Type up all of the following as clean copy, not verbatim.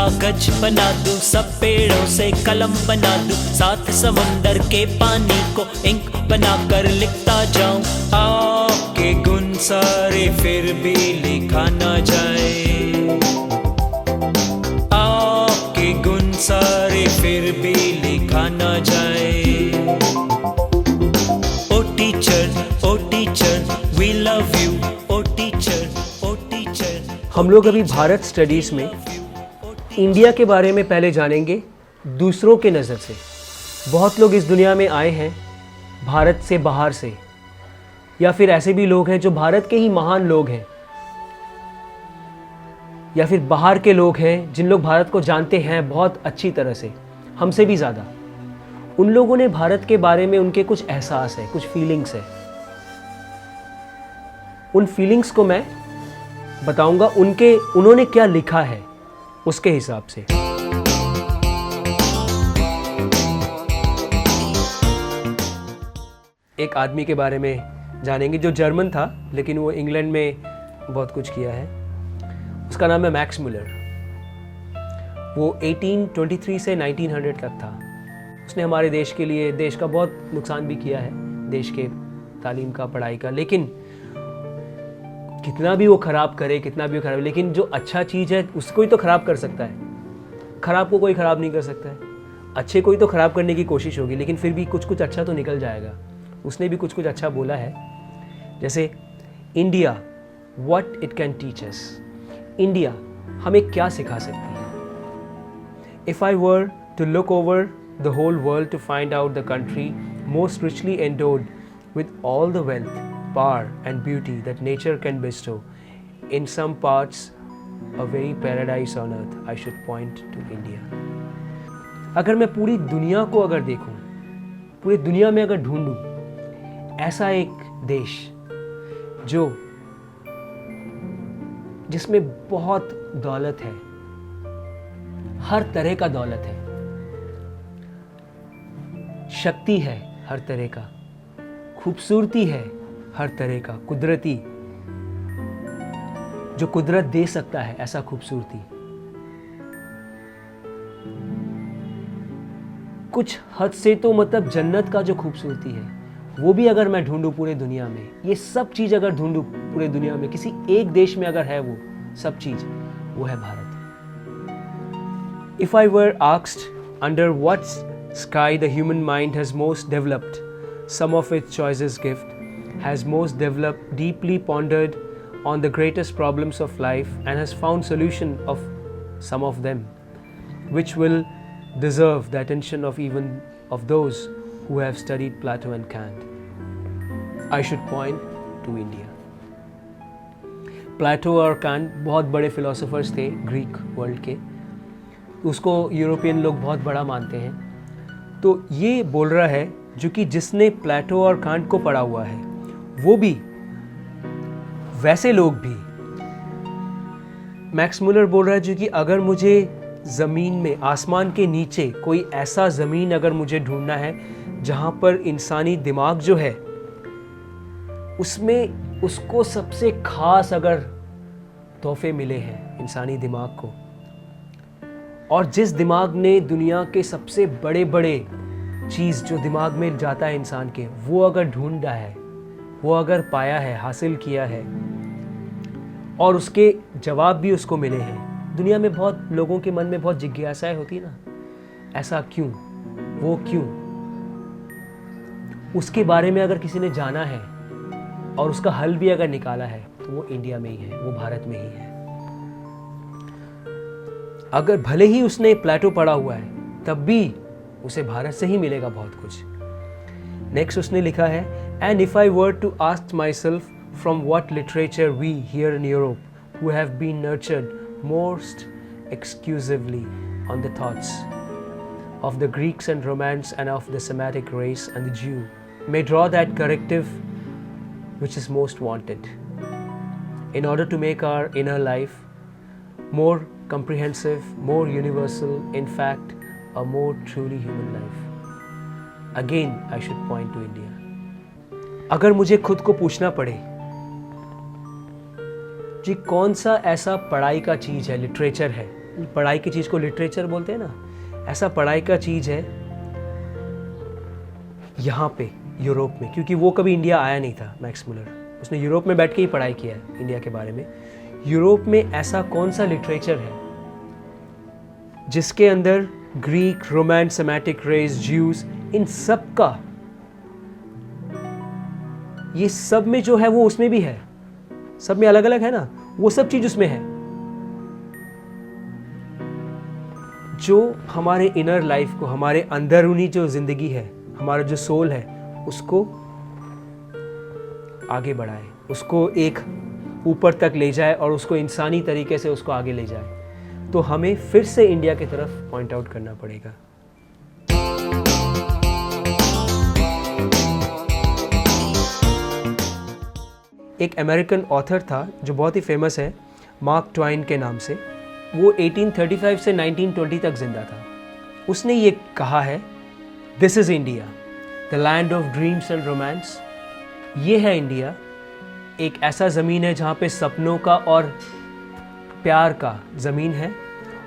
कागज बना दूं, सब पेड़ों से कलम बना दूं, साथ समुंदर के पानी को इंक बना कर लिखता जाऊं। आपके गुण सारे फिर भी लिखा ना जाए, आपके गुण सारे फिर भी लिखा ना जाए। Oh teacher we love you, oh teacher. हम लोग अभी भारत स्टडीज़ में इंडिया के बारे में पहले जानेंगे दूसरों के नज़र से। बहुत लोग इस दुनिया में आए हैं भारत से बाहर से, या फिर ऐसे भी लोग हैं जो भारत के ही महान लोग हैं, या फिर बाहर के लोग हैं जिन लोग भारत को जानते हैं बहुत अच्छी तरह से, हमसे भी ज़्यादा। उन लोगों ने भारत के बारे में उनके कुछ एहसास है, कुछ फीलिंग्स है। उन फीलिंग्स को मैं बताऊंगा, उन्होंने क्या लिखा है उसके हिसाब से। एक आदमी के बारे में जानेंगे जो जर्मन था, लेकिन वो इंग्लैंड में बहुत कुछ किया है। उसका नाम है मैक्स मुलर। वो 1823 से 1900 तक था। उसने हमारे देश के लिए, देश का बहुत नुकसान भी किया है, देश के तालीम का, पढ़ाई का। लेकिन कितना भी वो ख़राब करे, कितना भी वो ख़राब, लेकिन जो अच्छा चीज़ है उसको ही तो ख़राब कर सकता है। ख़राब को कोई ख़राब नहीं कर सकता है, अच्छे को ही तो ख़राब करने की कोशिश होगी, लेकिन फिर भी कुछ कुछ अच्छा तो निकल जाएगा। उसने भी कुछ कुछ अच्छा बोला है, जैसे India, what it can teach us. India हमें क्या सिखा सकती है। If I were to look over the whole world to find out the country most richly endowed with all the wealth, power and beauty that nature can bestow, in some parts a very paradise on earth, I should point to India. अगर मैं पूरी दुनिया को अगर देखूं, पूरी दुनिया में अगर ढूंढूं ऐसा एक देश जिसमें बहुत दौलत है, हर तरह का दौलत है, शक्ति है हर तरह का, खूबसूरती है हर तरह का, कुदरती, जो कुदरत दे सकता है ऐसा खूबसूरती, कुछ हद से तो मतलब जन्नत का जो खूबसूरती है, वो भी अगर मैं ढूंढूं पूरे दुनिया में, ये सब चीज अगर ढूंढूं पूरे दुनिया में, किसी एक देश में अगर है वो सब चीज, वो है Bharat. If I were asked under what sky the human mind has most developed some of its choicest gift, has most developed, deeply pondered on the greatest problems of life, and has found solution of some of them, which will deserve the attention of even of those who have studied Plato and Kant, I should point to India. प्लेटो और can't बहुत बड़े philosophers थे Greek world के, उसको European लोग बहुत बड़ा मानते हैं। तो ये बोल रहा है जो कि जिसने प्लेटो और कांट को पढ़ा हुआ है, वो भी, वैसे लोग भी, मैक्स मुलर बोल रहा है जो कि अगर मुझे ज़मीन में, आसमान के नीचे कोई ऐसा ज़मीन अगर मुझे ढूंढना है जहाँ पर इंसानी दिमाग जो है उसमें उसको सबसे खास अगर तोहफे मिले हैं इंसानी दिमाग को, और जिस दिमाग ने दुनिया के सबसे बड़े बड़े चीज़ जो दिमाग में जाता है इंसान के, वो अगर ढूंढा है, वो अगर पाया है, हासिल किया है, और उसके जवाब भी उसको मिले हैं। दुनिया में बहुत लोगों के मन में बहुत जिज्ञासाएं होती है ना, ऐसा क्यों, वो क्यों, उसके बारे में अगर किसी ने जाना है और उसका हल भी अगर निकाला है, तो वो इंडिया में ही है, वो भारत में ही है। अगर भले ही उसने प्लेटो पढ़ा हुआ है, तब भी उसे भारत से ही मिलेगा बहुत कुछ। नेक्स्ट उसने लिखा है, and if I were to ask myself from what literature we here in Europe who have been nurtured most exclusively on the thoughts of the Greeks and Romans and of the Semitic race and the Jew may draw that corrective which is most wanted in order to make our inner life more comprehensive, more universal, in fact, a more truly human life. Again, I should point to India. अगर मुझे खुद को पूछना पड़े जी कौन सा ऐसा पढ़ाई का चीज़ है, लिटरेचर है, पढ़ाई की चीज़ को लिटरेचर बोलते हैं ना, ऐसा पढ़ाई का चीज़ है यहाँ पे यूरोप में, क्योंकि वो कभी इंडिया आया नहीं था। मैक्स मुलर, उसने यूरोप में बैठ के ही पढ़ाई किया है इंडिया के बारे में। यूरोप में ऐसा कौन सा लिटरेचर है जिसके अंदर Greek, Roman, Semitic race, Jews, इन सब का, ये सब में जो है वो उसमें भी है, सब में अलग अलग है ना, वो सब चीज उसमें है जो हमारे इनर लाइफ को, हमारे अंदरूनी जो जिंदगी है, हमारा जो सोल है, उसको आगे बढ़ाए, उसको एक ऊपर तक ले जाए और उसको इंसानी तरीके से उसको आगे ले जाए। तो हमें फिर से इंडिया की तरफ पॉइंट आउट करना पड़ेगा। एक अमेरिकन ऑथर था जो बहुत ही फेमस है, मार्क ट्वाइन के नाम से। वो 1835 से 1920 तक जिंदा था। उसने ये कहा है, this is India, the land of dreams and romance. ये है इंडिया, एक ऐसा ज़मीन है जहाँ पे सपनों का और प्यार का ज़मीन है,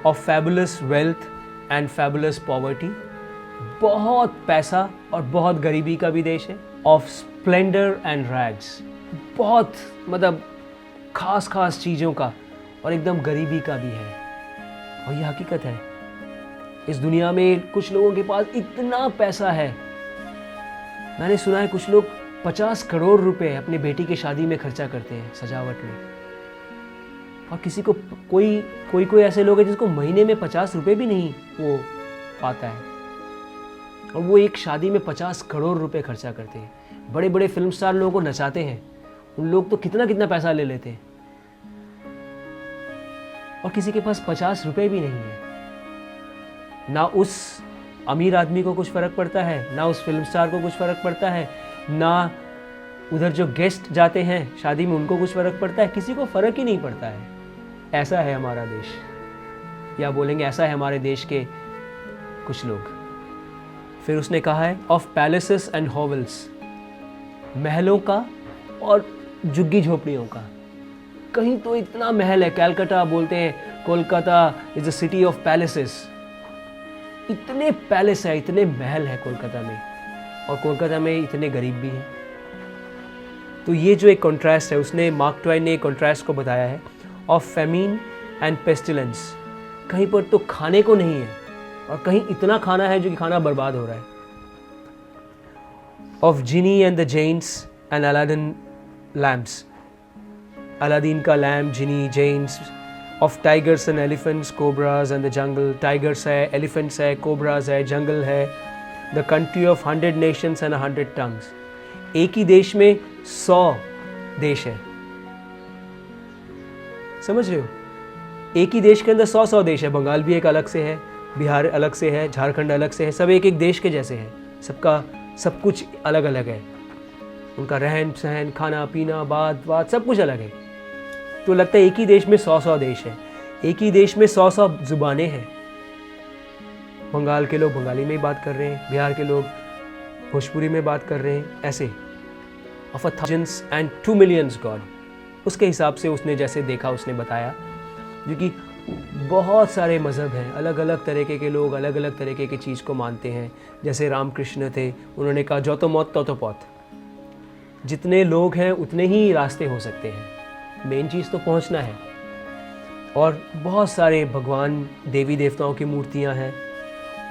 of fabulous wealth and fabulous poverty, बहुत पैसा और बहुत गरीबी का भी देश है, ऑफ स्प्लेंडर एंड रैग्स, बहुत मतलब खास खास चीज़ों का और एकदम गरीबी का भी है। और ये हकीकत है, इस दुनिया में कुछ लोगों के पास इतना पैसा है, मैंने सुना है कुछ लोग 50 करोड़ रुपए अपनी बेटी की शादी में खर्चा करते हैं, सजावट में। और किसी को कोई ऐसे लोग हैं जिसको महीने में 50 रुपए भी नहीं वो पाता है, और वो एक शादी में 50 करोड़ रुपए खर्चा करते हैं। बड़े बड़े फिल्म स्टार लोगों को नचाते हैं, उन लोग तो कितना कितना पैसा ले लेते हैं, और किसी के पास 50 रुपए भी नहीं है। ना उस अमीर आदमी को कुछ फर्क पड़ता है, ना उस फिल्म स्टार को कुछ फर्क पड़ता है, ना उधर जो गेस्ट जाते हैं शादी में उनको कुछ फर्क पड़ता है, किसी को फर्क ही नहीं पड़ता है। ऐसा है हमारा देश, या बोलेंगे ऐसा है हमारे देश के कुछ लोग। फिर उसने कहा है, ऑफ पैलेसेस एंड हॉवल्स, महलों का और झुग्गी झोपड़ियों का। कहीं तो इतना महल है, कलकत्ता बोलते हैं, Kolkata is the city of palaces. इतने पैलेस है, इतने महल है कोलकाता में, और कोलकाता में इतने गरीब भी हैं। तो ये जो एक कॉन्ट्रास्ट है, उसने मार्क ट्वाइन ने एक कॉन्ट्रास्ट को बताया है, ऑफ फेमिन एंड पेस्टिलेंस। कहीं पर तो खाने को नहीं है और कहीं इतना खाना है जो कि खाना बर्बाद हो रहा है। Of genii and the jinns and Aladdin lamps, Aladdin का lamp, genii, jinns. Of tigers and elephants, cobras and the jungle. Tigers है, एलिफेंट्स है, कोबराज है, जंगल है। The country of 100 nations and 100 tongues. एक ही देश में 100 देश है, समझ रहे हो? एक ही देश के अंदर 100 देश है। बंगाल भी एक अलग से है, बिहार अलग से है, झारखंड अलग से है, सब एक एक देश के जैसे हैं। सबका सब कुछ अलग अलग है, उनका रहन सहन, खाना पीना, बात सब कुछ अलग है। तो लगता है एक ही देश में 100 देश है, एक ही देश में 100 जुबानें हैं। बंगाल के लोग बंगाली में ही बात कर रहे हैं, बिहार के लोग भोजपुरी में बात कर रहे हैं, ऐसे। ऑफ 1000 एंड 2 million गॉड, उसके हिसाब से उसने जैसे देखा उसने बताया, क्योंकि बहुत सारे मज़हब हैं, अलग अलग तरीके के लोग अलग अलग तरीके की चीज़ को मानते हैं। जैसे रामकृष्ण थे, उन्होंने कहा जो तो मौत तो पौत, जितने लोग हैं उतने ही रास्ते हो सकते हैं, मेन चीज़ तो पहुंचना है। और बहुत सारे भगवान देवी देवताओं की मूर्तियां हैं।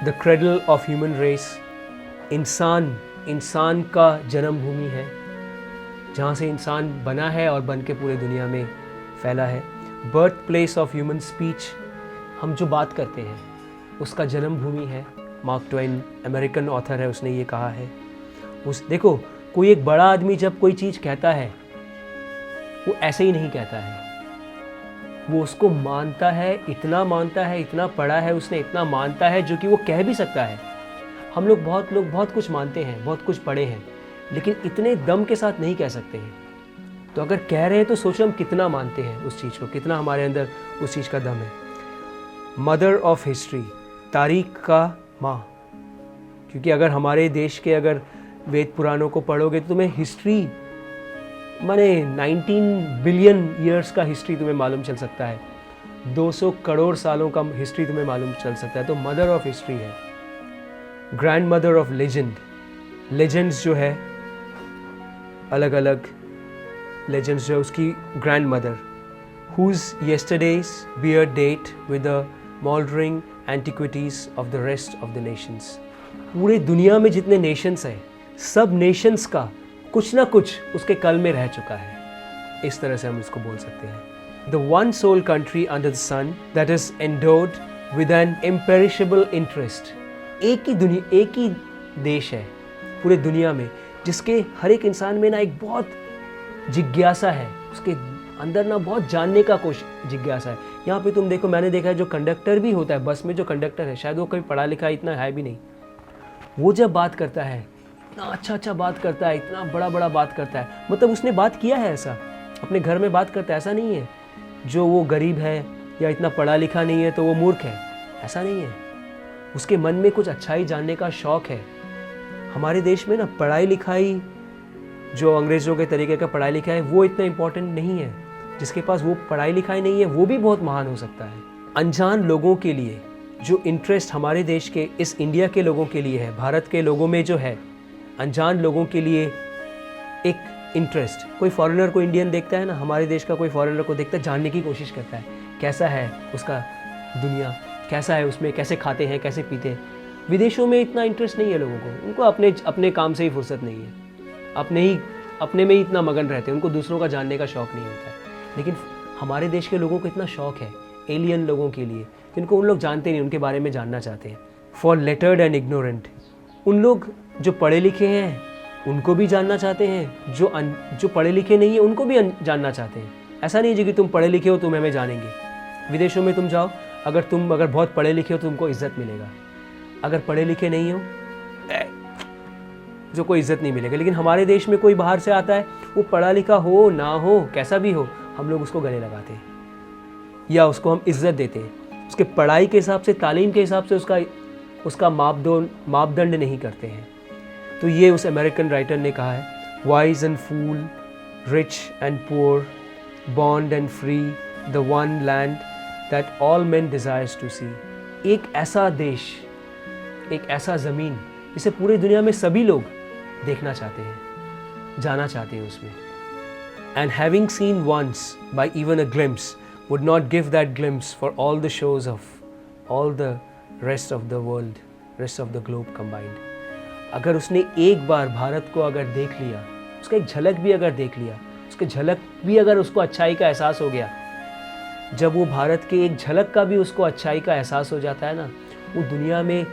The cradle of human race, इंसान का जन्मभूमि है, जहाँ से इंसान बना है और बन के पूरे दुनिया में फैला है। Birth place of human speech, हम जो बात करते हैं उसका जन्मभूमि है। मार्क ट्वेन अमेरिकन ऑथर है, उसने ये कहा है। देखो, कोई एक बड़ा आदमी जब कोई चीज़ कहता है वो ऐसे ही नहीं कहता है, वो उसको मानता है, इतना पढ़ा है उसने, इतना मानता है जो कि वो कह भी सकता है। हम लोग बहुत कुछ मानते हैं, बहुत कुछ पढ़े हैं, लेकिन इतने दम के साथ नहीं कह सकते हैं। तो अगर कह रहे हैं तो सोचो हम कितना मानते हैं उस चीज़ को, कितना हमारे अंदर उस चीज़ का दम है। मदर ऑफ हिस्ट्री, तारीख का माँ, क्योंकि अगर हमारे देश के अगर वेद पुराणों को पढ़ोगे तो तुम्हें हिस्ट्री माने 19 बिलियन ईयर्स का हिस्ट्री तुम्हें मालूम चल सकता है। 200 करोड़ सालों का हिस्ट्री तुम्हें मालूम चल सकता है, तो मदर ऑफ हिस्ट्री है, grand mother of legend. Legends जो है, अलग अलग लेजेंड्स जो है, उसकी grand mother, whose yesterdays bear date with the moldering antiquities of the rest of the nations। पूरे दुनिया में जितने नेशंस हैं, सब नेशंस का कुछ ना कुछ उसके कल में रह चुका है, इस तरह से हम इसको बोल सकते हैं। The one sole country under the sun that is endowed with an imperishable interest। एक ही देश है पूरे दुनिया में जिसके हर एक इंसान में ना एक बहुत जिज्ञासा है, उसके अंदर ना बहुत जानने का जिज्ञासा है। यहाँ पे तुम देखो, मैंने देखा है जो कंडक्टर भी होता है, बस में जो कंडक्टर है, शायद वो कभी पढ़ा लिखा इतना है भी नहीं, वो जब बात करता है इतना अच्छा बात करता है, इतना बड़ा बात करता है, मतलब उसने बात किया है ऐसा, अपने घर में बात करता है, ऐसा नहीं है जो वो गरीब है या इतना पढ़ा लिखा नहीं है तो वो मूर्ख है, ऐसा नहीं है। उसके मन में कुछ अच्छाई जानने का शौक़ है। हमारे देश में ना पढ़ाई लिखाई, जो अंग्रेज़ों के तरीके का पढ़ाई लिखाई है, वो इतना इम्पोर्टेंट नहीं है। जिसके पास वो पढ़ाई लिखाई नहीं है वो भी बहुत महान हो सकता है। अनजान लोगों के लिए जो इंटरेस्ट हमारे देश के, इस इंडिया के लोगों के लिए है, भारत के लोगों में जो है, अनजान लोगों के लिए एक इंटरेस्ट, कोई फॉरेनर को इंडियन देखता है ना, हमारे देश का कोई फॉरेनर को देखता है, जानने की कोशिश करता है कैसा है उसका दुनिया, कैसा है, उसमें कैसे खाते हैं, कैसे पीते हैं। विदेशों में इतना इंटरेस्ट नहीं है लोगों को, उनको अपने काम से ही फुर्सत नहीं है, अपने में ही इतना मगन रहते हैं, उनको दूसरों का जानने का शौक़ नहीं होता है। लेकिन हमारे देश के लोगों को इतना शौक़ है एलियन लोगों के लिए, जिनको उन लोग जानते नहीं, उनके बारे में जानना चाहते हैं। फॉर लेटर्ड एंड इग्नोरेंट, उन लोग जो पढ़े लिखे हैं उनको भी जानना चाहते हैं, जो पढ़े लिखे नहीं है उनको भी जानना चाहते हैं। ऐसा नहीं है कि तुम पढ़े लिखे हो तुम हमें जानेंगे। विदेशों में तुम जाओ, अगर बहुत पढ़े लिखे हो तो तुमको इज्जत मिलेगा, अगर पढ़े लिखे नहीं हो जो कोई इज्जत नहीं मिलेगा। लेकिन हमारे देश में कोई बाहर से आता है, वो पढ़ा लिखा हो ना हो, कैसा भी हो, हम लोग उसको गले लगाते हैं या उसको हम इज्जत देते हैं। उसके पढ़ाई के हिसाब से, तालीम के हिसाब से उसका मापदंड नहीं करते हैं। तो ये उस अमेरिकन राइटर ने कहा है, wise and fool, rich and poor, bond and free, the one land that all men desires to see. एक ऐसा देश, एक ऐसा ज़मीन जिसे पूरी दुनिया में सभी लोग देखना चाहते हैं, जाना चाहते हैं उसमें। And having seen once by even a glimpse would not give that glimpse for all the shows of all the rest of the world, rest of the globe combined। अगर उसने एक बार भारत को अगर देख लिया, उसका एक झलक भी अगर देख लिया, उसके झलक भी अगर उसको अच्छाई का एहसास हो गया, जब वो भारत के एक झलक का भी उसको अच्छाई का एहसास हो जाता है ना, वो दुनिया में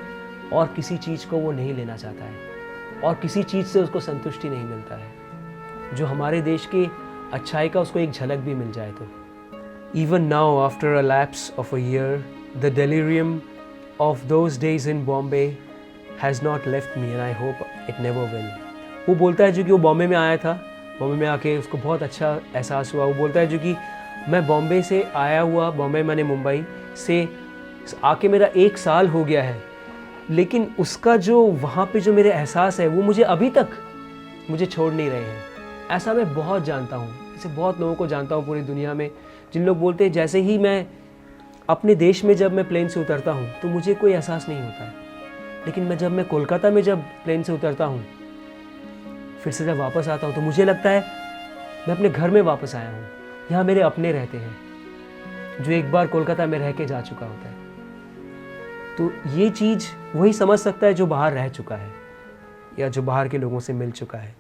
और किसी चीज़ को वो नहीं लेना चाहता है और किसी चीज़ से उसको संतुष्टि नहीं मिलता है। जो हमारे देश के अच्छाई का उसको एक झलक भी मिल जाए तो। Even now after a lapse of a year, the delirium of those days in Bombay has not left me and I hope it never will। वो बोलता है जो कि वो बॉम्बे में आया था, बॉम्बे में आके उसको बहुत अच्छा एहसास हुआ। वो बोलता है जो कि मैं बॉम्बे से आया हुआ, बॉम्बे मैंने मुंबई से आके मेरा 1 साल हो गया है, लेकिन उसका जो वहाँ पे जो मेरे एहसास है वो मुझे अभी तक मुझे छोड़ नहीं रहे हैं। ऐसा मैं बहुत जानता हूँ, ऐसे बहुत लोगों को जानता हूँ पूरी दुनिया में, जिन लोग बोलते हैं जैसे ही मैं अपने देश में जब मैं प्लेन से उतरता हूँ तो मुझे कोई एहसास नहीं होता है, लेकिन मैं कोलकाता में जब प्लेन से उतरता हूँ, फिर से जब वापस आता हूँ तो मुझे लगता है मैं अपने घर में वापस आया हूँ। यहाँ मेरे अपने रहते हैं जो एक बार कोलकाता में रह के जा चुका होता है। तो ये चीज़ वही समझ सकता है जो बाहर रह चुका है या जो बाहर के लोगों से मिल चुका है।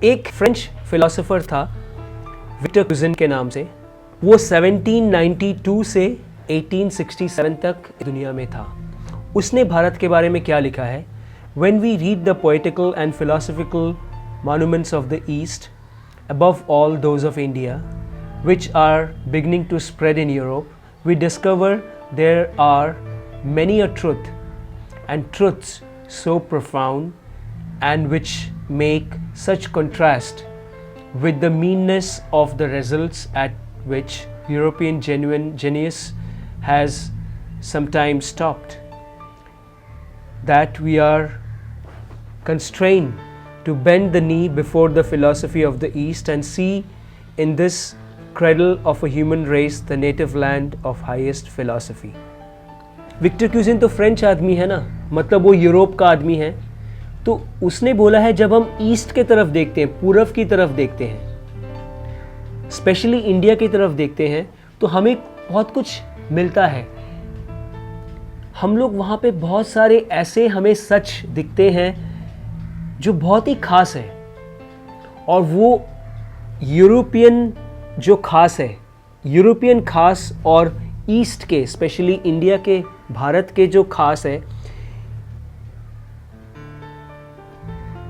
एक फ्रेंच फिलोसोफर था विक्टर क्यूजिन के नाम से। वो 1792 से 1867 तक दुनिया में था। उसने भारत के बारे में क्या लिखा है? When we read the poetical and philosophical monuments of the East, above all those of India, which are beginning to spread in Europe, we discover there are many a truth and truths so profound and which make such contrast with the meanness of the results at which European genuine genius has sometimes stopped, that we are constrained to bend the knee before the philosophy of the East and see in this cradle of a human race the native land of highest philosophy. Victor Cousin तो French आदमी है ना, मतलब वो Europe का आदमी है, तो उसने बोला है जब हम ईस्ट के तरफ देखते हैं, पूरब की तरफ देखते हैं, स्पेशली इंडिया की तरफ देखते हैं, तो हमें बहुत कुछ मिलता है। हम लोग वहाँ पे बहुत सारे ऐसे हमें सच दिखते हैं जो बहुत ही खास है, और वो यूरोपियन जो खास है, यूरोपियन खास और ईस्ट के स्पेशली इंडिया के, भारत के जो खास है,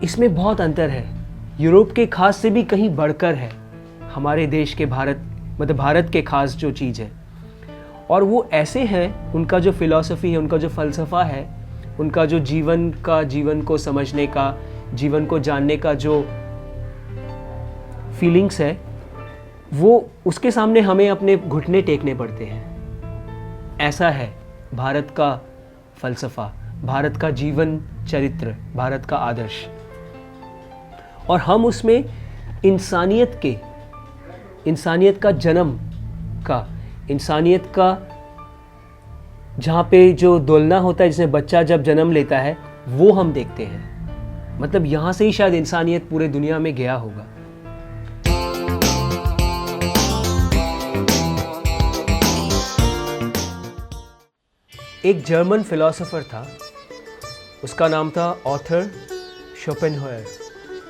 इसमें बहुत अंतर है। यूरोप के खास से भी कहीं बढ़कर है हमारे देश के, भारत मतलब भारत के खास जो चीज़ है। और वो ऐसे हैं, उनका जो फिलॉसफी है, उनका जो फ़लसफ़ा है, उनका जो जीवन को समझने का, जीवन को जानने का जो फीलिंग्स है, वो उसके सामने हमें अपने घुटने टेकने पड़ते हैं। ऐसा है भारत का फ़लसफ़ा, भारत का जीवन चरित्र, भारत का आदर्श। और हम उसमें इंसानियत का जन्म का, इंसानियत का जहाँ पे जो दोलना होता है, जिसमें बच्चा जब जन्म लेता है, वो हम देखते हैं। मतलब यहाँ से ही शायद इंसानियत पूरे दुनिया में गया होगा। एक जर्मन फिलोसोफर था, उसका नाम था ऑथर शोपेनहायर।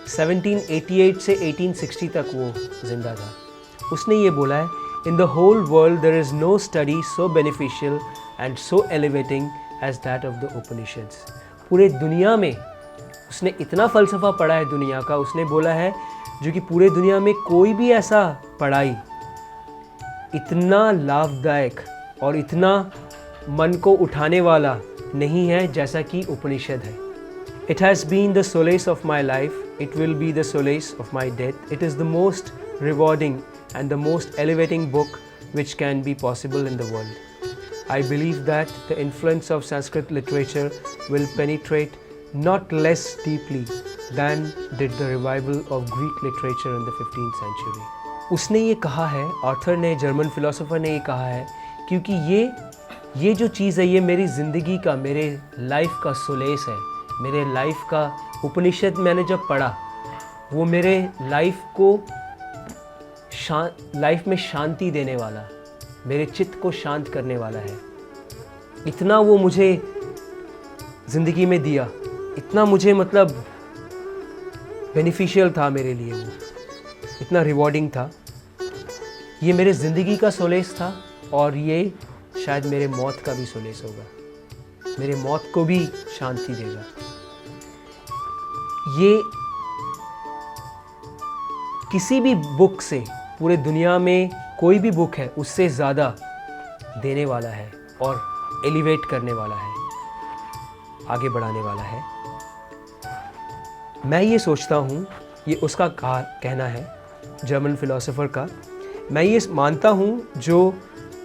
1788 से 1860 तक वो जिंदा था। उसने ये बोला है, in the whole world there is no study so beneficial and so elevating as that of the Upanishads. पूरे दुनिया में उसने इतना फ़लसफ़ा पढ़ा है दुनिया का, उसने बोला है, जो कि पूरे दुनिया में कोई भी ऐसा पढ़ाई इतना लाभदायक और इतना मन को उठाने वाला नहीं है जैसा कि उपनिषद है। It has been the solace of my life. It will be the solace of my death. It is the most rewarding and the most elevating book which can be possible in the world. I believe that the influence of Sanskrit literature will penetrate not less deeply than did the revival of Greek literature in the 15th century. उसने ये कहा है, author ने, German philosopher ने ये कहा है, क्योंकि ये जो चीज़ है, ये मेरी ज़िंदगी का, मेरे लाइफ का सोलेस है, मेरे लाइफ का। उपनिषद मैंने जब पढ़ा, वो मेरे लाइफ में शांति देने वाला, मेरे चित्त को शांत करने वाला है। इतना वो मुझे ज़िंदगी में दिया, इतना मुझे मतलब बेनिफिशियल था मेरे लिए, वो इतना रिवॉर्डिंग था। ये मेरे ज़िंदगी का सोलेस था, और ये शायद मेरे मौत का भी सोलेस होगा, मेरे मौत को भी शांति देगा। ये किसी भी बुक से, पूरे दुनिया में कोई भी बुक है, उससे ज़्यादा देने वाला है और एलिवेट करने वाला है, आगे बढ़ाने वाला है। मैं ये सोचता हूँ, ये उसका कहना है, जर्मन फिलोसोफर का। मैं ये मानता हूँ, जो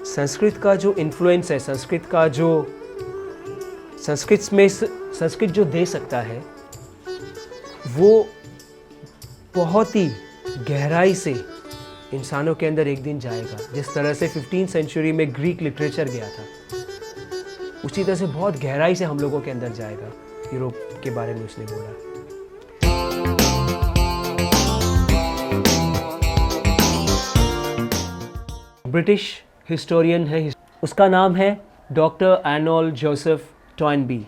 संस्कृत का जो इन्फ्लुएंस है, संस्कृत जो दे सकता है, वो बहुत ही गहराई से इंसानों के अंदर एक दिन जाएगा। जिस तरह से 15th सेंचुरी में ग्रीक लिटरेचर गया था, उसी तरह से बहुत गहराई से हम लोगों के अंदर जाएगा। यूरोप के बारे में उसने बोला। ब्रिटिश हिस्टोरियन है, उसका नाम है डॉक्टर आर्नोल्ड जोसेफ टॉयनबी।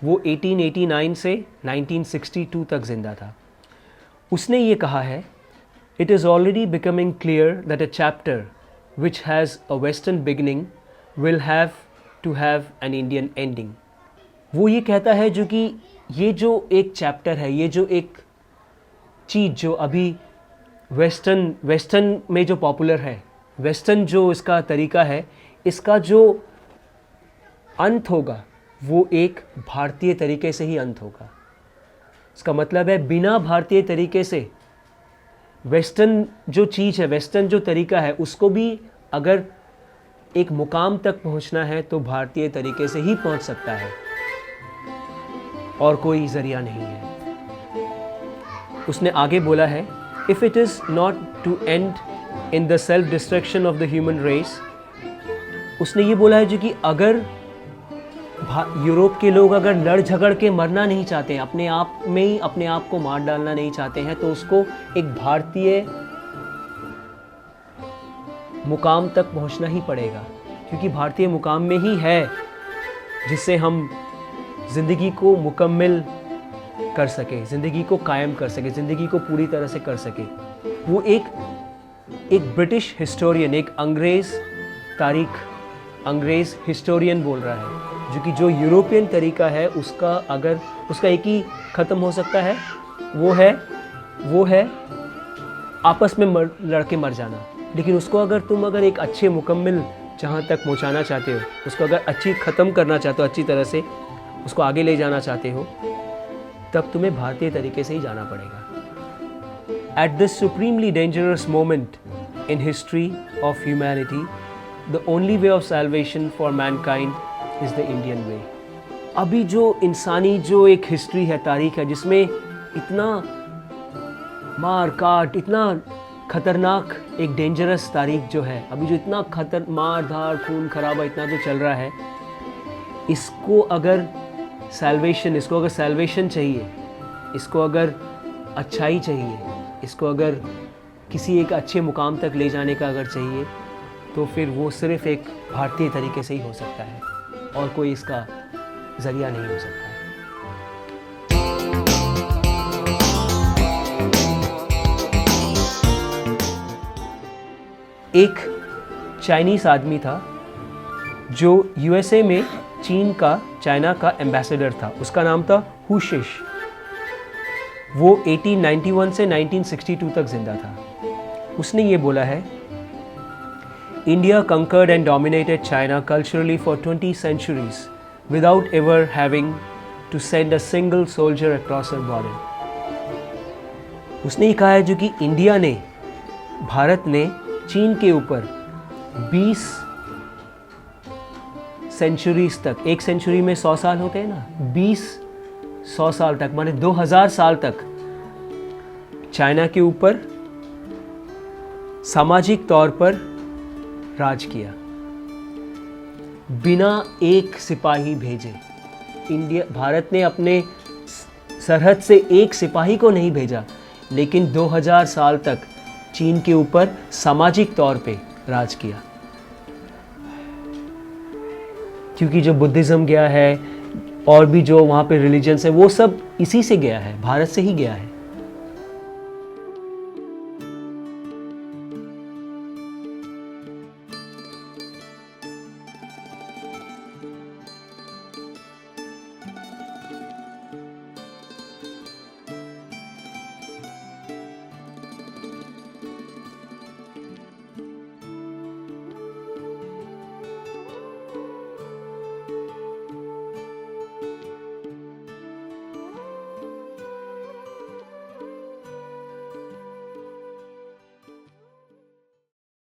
वो 1889 से 1962 तक जिंदा था। उसने ये कहा है, it is already becoming clear that a chapter which has a western beginning will have to have an Indian ending. वो ये कहता है, जो कि ये जो एक चैप्टर है, ये जो एक चीज़ जो अभी वेस्टर्न में जो पॉपुलर है, वेस्टर्न जो इसका तरीका है, इसका जो अंत होगा वो एक भारतीय तरीके से ही अंत होगा। इसका मतलब है, बिना भारतीय तरीके से वेस्टर्न जो चीज़ है, वेस्टर्न जो तरीका है, उसको भी अगर एक मुकाम तक पहुंचना है तो भारतीय तरीके से ही पहुंच सकता है, और कोई ज़रिया नहीं है। उसने आगे बोला है, if it is not to end in the self destruction of the human race, उसने ये बोला है जो कि अगर यूरोप के लोग अगर लड़ झगड़ के मरना नहीं चाहते हैं, अपने आप में ही अपने आप को मार डालना नहीं चाहते हैं, तो उसको एक भारतीय मुकाम तक पहुंचना ही पड़ेगा, क्योंकि भारतीय मुकाम में ही है जिससे हम ज़िंदगी को मुकम्मल कर सके, ज़िंदगी को कायम कर सके, ज़िंदगी को पूरी तरह से कर सके। वो एक ब्रिटिश हिस्टोरियन, एक अंग्रेज़ हिस्टोरियन बोल रहा है, जो यूरोपियन तरीका है उसका एक ही ख़त्म हो सकता है, वो है आपस में लड़के मर जाना। लेकिन उसको अगर तुम एक अच्छे मुकम्मल जहाँ तक पहुँचाना चाहते हो, उसको अगर अच्छी ख़त्म करना चाहते हो, अच्छी तरह से उसको आगे ले जाना चाहते हो, तब तुम्हें भारतीय तरीके से ही जाना पड़ेगा। At this supremely dangerous moment in history of humanity, the only way of salvation for Mankind is the Indian way. अभी जो इंसानी जो एक हिस्ट्री है, तारीख है, जिसमें इतना मार काट, इतना खतरनाक एक डेंजरस तारीख जो है, अभी जो इतना मार धार खून खराबा इतना जो चल रहा है, इसको अगर सैल्वेशन चाहिए, इसको अगर अच्छाई चाहिए, इसको अगर किसी एक अच्छे मुकाम तक ले जाने का अगर चाहिए, तो फिर वो सिर्फ़ एक भारतीय तरीके से ही हो सकता है और कोई इसका ज़रिया नहीं हो सकता है। एक चाइनीज़ आदमी था जो यूएसए में चाइना का एम्बेसडर था, उसका नाम था हु शिश। वो 1891 से 1962 तक जिंदा था। उसने ये बोला है, India conquered and dominated China culturally for 20 centuries without ever having to send a single soldier across her border. उसने ये कहा है जो कि भारत ने चीन के ऊपर 20 सेंचुरीज तक, एक सेंचुरी में 100 साल होते हैं ना, 100 साल तक, माने 2000 साल तक चाइना के ऊपर सामाजिक तौर पर राज किया, बिना एक सिपाही भेजे। भारत ने अपने सरहद से एक सिपाही को नहीं भेजा, लेकिन 2000 साल तक चीन के ऊपर सामाजिक तौर पे राज किया। क्योंकि जो बुद्धिज़्म गया है और भी जो वहाँ पे रिलीजन्स है, वो सब इसी से गया है, भारत से ही गया है।